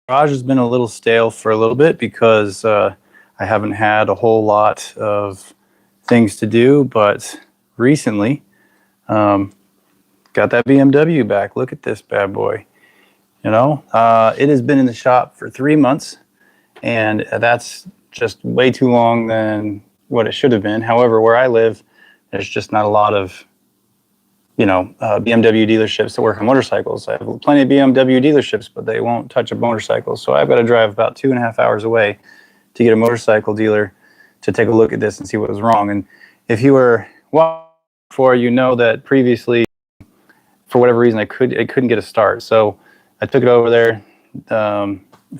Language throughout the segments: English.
Garage has been a little stale for a little bit because I haven't had a whole lot of things to do, but recently got that BMW back. Look at this bad boy. You know, it has been in the shop for 3 months, and that's just way too long than what it should have been. However, where I live, there's just not a lot of BMW dealerships that work on motorcycles. I have plenty of BMW dealerships, but they won't touch a motorcycle. So I've got to drive about 2.5 hours away to get a motorcycle dealer to take a look at this and see what was wrong. And if you were watching before, you know that previously, for whatever reason, it couldn't get a start. So I took it over there,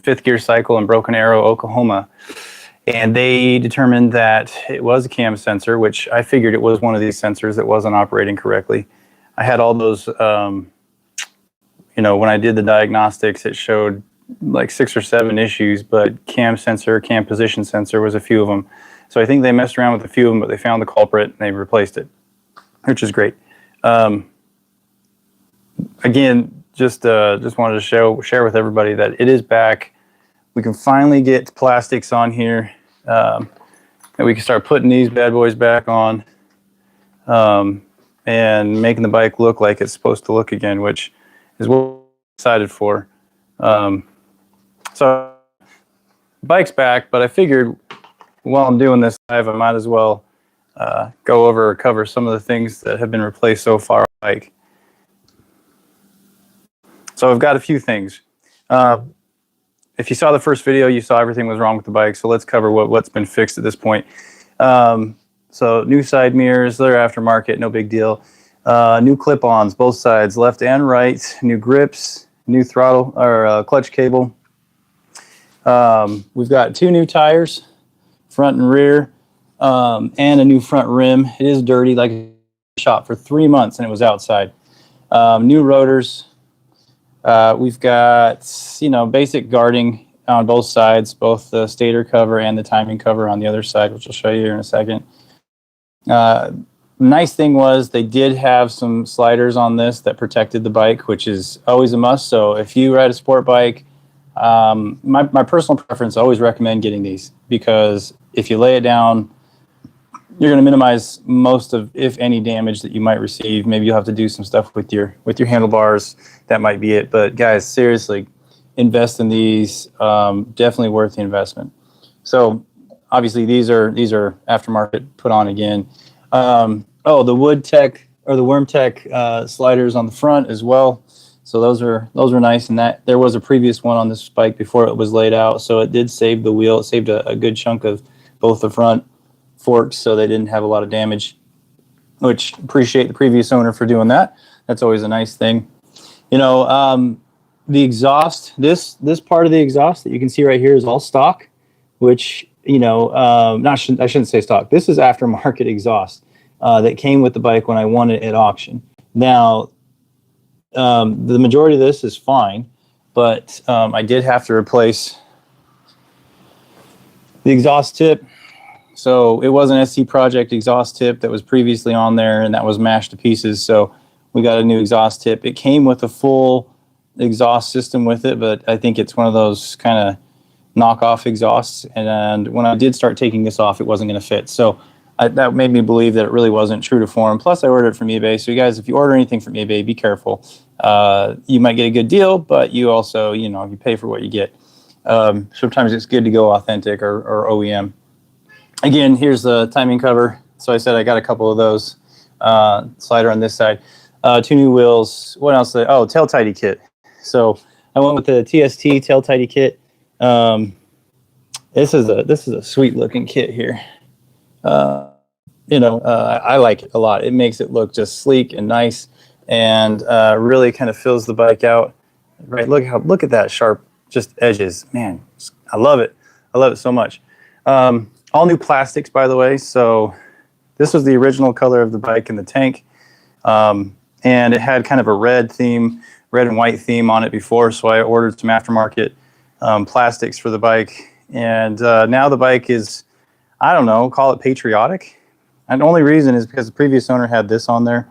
fifth gear cycle in Broken Arrow, Oklahoma. And they determined that it was a cam sensor, which I figured it was one of these sensors that wasn't operating correctly. I had all those, when I did the diagnostics, it showed like 6 or 7 issues, but cam sensor, cam position sensor was a few of them. So I think they messed around with a few of them, but they found the culprit and they replaced it, which is great. Again, just wanted to share with everybody that it is back. We can finally get plastics on here, and we can start putting these bad boys back on. And making the bike look like it's supposed to look again, which is what I'm excited for. So, bike's back, but I figured while I'm doing this live, I might as well go over or cover some of the things that have been replaced so far on the bike. So I've got a few things. If you saw the first video, you saw everything was wrong with the bike, so let's cover what's been fixed at this point. So new side mirrors, they're aftermarket, no big deal. New clip-ons, both sides, left and right. New grips, new throttle or clutch cable. We've got 2 new tires, front and rear, and a new front rim. It is dirty, like a shop for 3 months, and it was outside. New rotors. We've got basic guarding on both sides, both the stator cover and the timing cover on the other side, which I'll show you here in a second. Nice thing was they did have some sliders on this that protected the bike, which is always a must. So if you ride a sport bike, my personal preference, I always recommend getting these, because if you lay it down, you're going to minimize most of, if any, damage that you might receive. Maybe you'll have to do some stuff with your handlebars. That might be it. But guys, seriously, invest in these. Definitely worth the investment. So obviously these are aftermarket, put on again. The Wood Tech or the Worm Tech sliders on the front as well. So those are nice. And that there was a previous one on this bike before it was laid out, so it did save the wheel. It saved a good chunk of both the front forks, so they didn't have a lot of damage, which appreciate the previous owner for doing that. That's always a nice thing. The exhaust, this part of the exhaust that you can see right here is all stock, which I shouldn't say stock. This is aftermarket exhaust that came with the bike when I won it at auction. Now, the majority of this is fine, but I did have to replace the exhaust tip. So it was an SC Project exhaust tip that was previously on there, and that was mashed to pieces. So we got a new exhaust tip. It came with a full exhaust system with it, but I think it's one of those kind of knockoff exhausts. And when I did start taking this off, it wasn't going to fit. So that made me believe that it really wasn't true to form. Plus, I ordered it from eBay. So you guys, if you order anything from eBay, be careful. You might get a good deal, but you also, you pay for what you get. Sometimes it's good to go authentic or OEM. Again, here's the timing cover. So I said I got a couple of those. Slider on this side. 2 new wheels. What else? Tail tidy kit. So I went with the TST tail tidy kit. This is a sweet looking kit here. I like it a lot. It makes it look just sleek and nice, and really kind of fills the bike out. Right? Look at that sharp just edges. Man, I love it. I love it so much. All new plastics, by the way. So this was the original color of the bike in the tank, and it had kind of a red and white theme on it before. So I ordered some aftermarket plastics for the bike, and now the bike is, I don't know, call it patriotic. And the only reason is because the previous owner had this on there,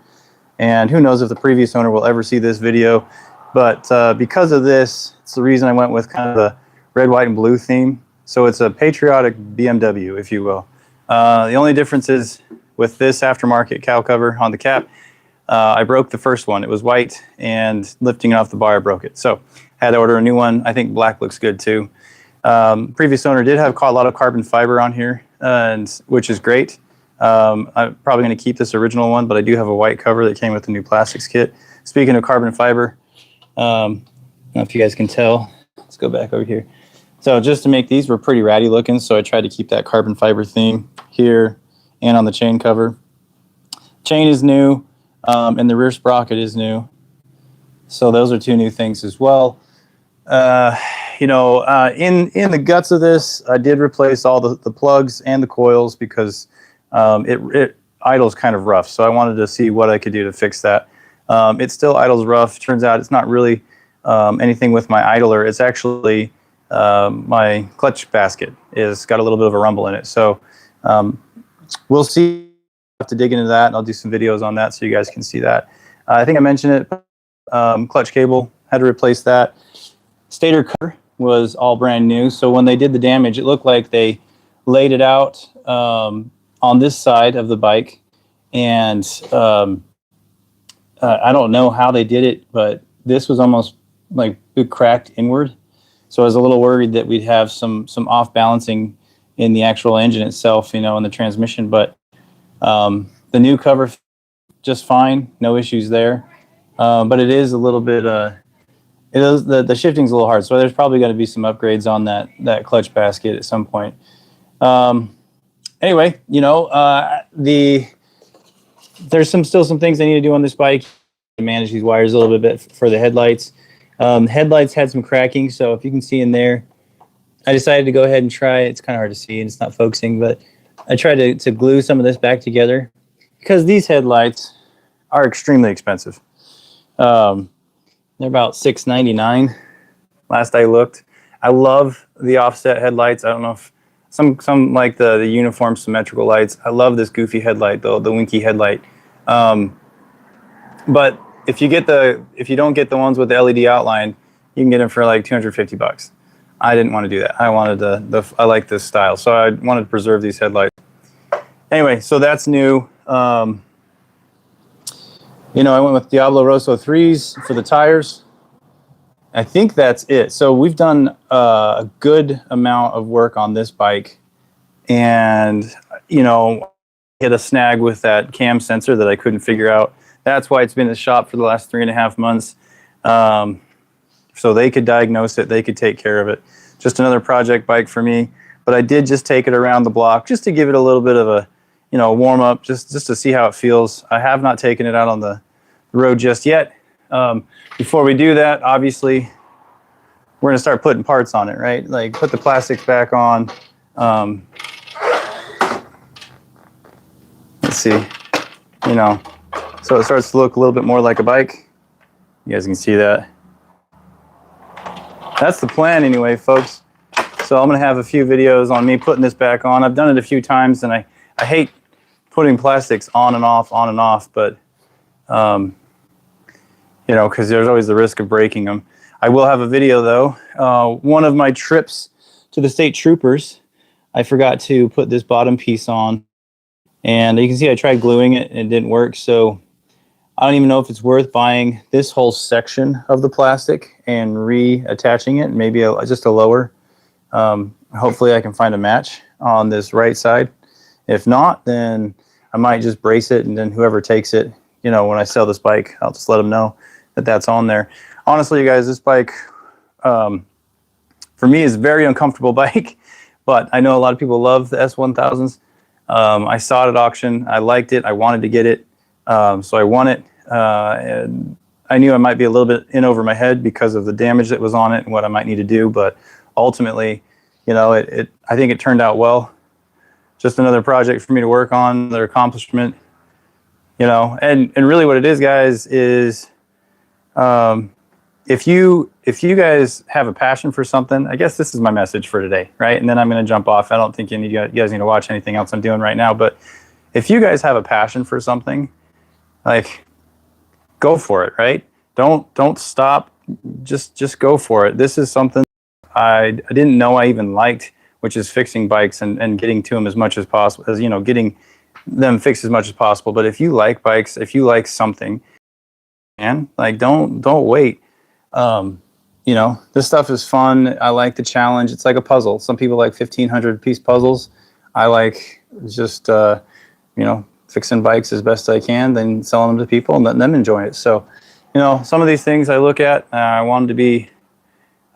and who knows if the previous owner will ever see this video. But because of this, That's the reason I went with kind of the red, white, and blue theme. So it's a patriotic BMW, if you will. The only difference is with this aftermarket cowl cover on the cap, I broke the first one. It was white, and lifting it off the bar, I broke it. So I had to order a new one. I think black looks good too. Previous owner did have a lot of carbon fiber on here, which is great. I'm probably going to keep this original one, but I do have a white cover that came with the new plastics kit. Speaking of carbon fiber, I don't know if you guys can tell. Let's go back over here. So just to make these, were pretty ratty looking, so I tried to keep that carbon fiber theme here and on the chain cover. Chain is new, and the rear sprocket is new. So those are two new things as well. In the guts of this, I did replace all the plugs and the coils because it idles kind of rough. So I wanted to see what I could do to fix that. It still idles rough. Turns out it's not really anything with my idler. It's actually my clutch basket is got a little bit of a rumble in it. So we'll see. I'll have to dig into that, and I'll do some videos on that so you guys can see that. I think I mentioned it. Clutch cable, had to replace that. Stator cover was all brand new. So when they did the damage, it looked like they laid it out on this side of the bike. And I don't know how they did it, but this was almost like it cracked inward. So I was a little worried that we'd have some off balancing in the actual engine itself, in the transmission. But the new cover, just fine, no issues there. But it is a little bit, the shifting's a little hard. So there's probably going to be some upgrades on that clutch basket at some point. Anyway, there's still some things I need to do on this bike to manage these wires a little bit for the headlights. Headlights had some cracking, so if you can see in there, I decided to go ahead and try. It's kind of hard to see and it's not focusing, but I tried to glue some of this back together because these headlights are extremely expensive. They're about $6.99 last I looked. I love the offset headlights. I don't know if some like the uniform symmetrical lights. I love this goofy headlight though, the winky headlight. But if you don't get the ones with the LED outline, you can get them for like $250. I didn't want to do that. I wanted I like this style, so I wanted to preserve these headlights. Anyway, so that's new. I went with Diablo Rosso 3s for the tires. I think that's it. So we've done a good amount of work on this bike, and hit a snag with that cam sensor that I couldn't figure out. That's why it's been in the shop for the last 3.5 months. So they could diagnose it, they could take care of it. Just another project bike for me. But I did just take it around the block just to give it a little bit of a warm up, just to see how it feels. I have not taken it out on the road just yet. Before we do that, obviously, we're going to start putting parts on it, right? Like put the plastics back on. Let's see, so it starts to look a little bit more like a bike. You guys can see that. That's the plan anyway, folks. So I'm going to have a few videos on me putting this back on. I've done it a few times, and I hate putting plastics on and off, but because there's always the risk of breaking them. I will have a video though. One of my trips to the state troopers, I forgot to put this bottom piece on, and you can see I tried gluing it and it didn't work. So I don't even know if it's worth buying this whole section of the plastic and reattaching it, maybe just a lower. Hopefully I can find a match on this right side. If not, then I might just brace it, and then whoever takes it, when I sell this bike, I'll just let them know that that's on there. Honestly, you guys, this bike, for me, is a very uncomfortable bike, but I know a lot of people love the S1000s. I saw it at auction. I liked it. I wanted to get it. So I won it. And I knew I might be a little bit in over my head because of the damage that was on it and what I might need to do. But ultimately, I think it turned out well. Just another project for me to work on, another accomplishment. And really what it is, guys, is if you guys have a passion for something, I guess this is my message for today, right? And then I'm going to jump off. I don't think you guys need to watch anything else I'm doing right now. But if you guys have a passion for something, like, go for it, right? Don't stop just go for it. This is something I didn't know I even liked, which is fixing bikes and getting to them as much as possible, as getting them fixed as much as possible. But if you like bikes, if you like something, man, like don't wait. This stuff is fun. I like the challenge. It's like a puzzle. Some people like 1,500-piece puzzles. I like just fixing bikes as best I can, then selling them to people and letting them enjoy it. So, some of these things I look at, I want them to be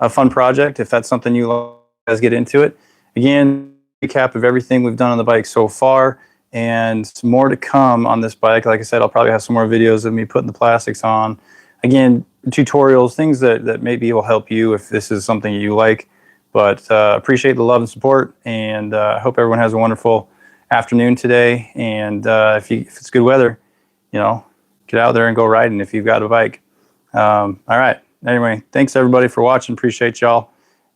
a fun project. If that's something you guys get into it. Again, recap of everything we've done on the bike so far, and some more to come on this bike. Like I said, I'll probably have some more videos of me putting the plastics on. Again, tutorials, things that maybe will help you if this is something you like. But appreciate the love and support, and I hope everyone has a wonderful afternoon today. And if it's good weather, get out there and go riding if you've got a bike. All right. Anyway, thanks everybody for watching. Appreciate y'all.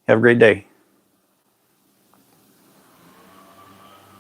Have a great day.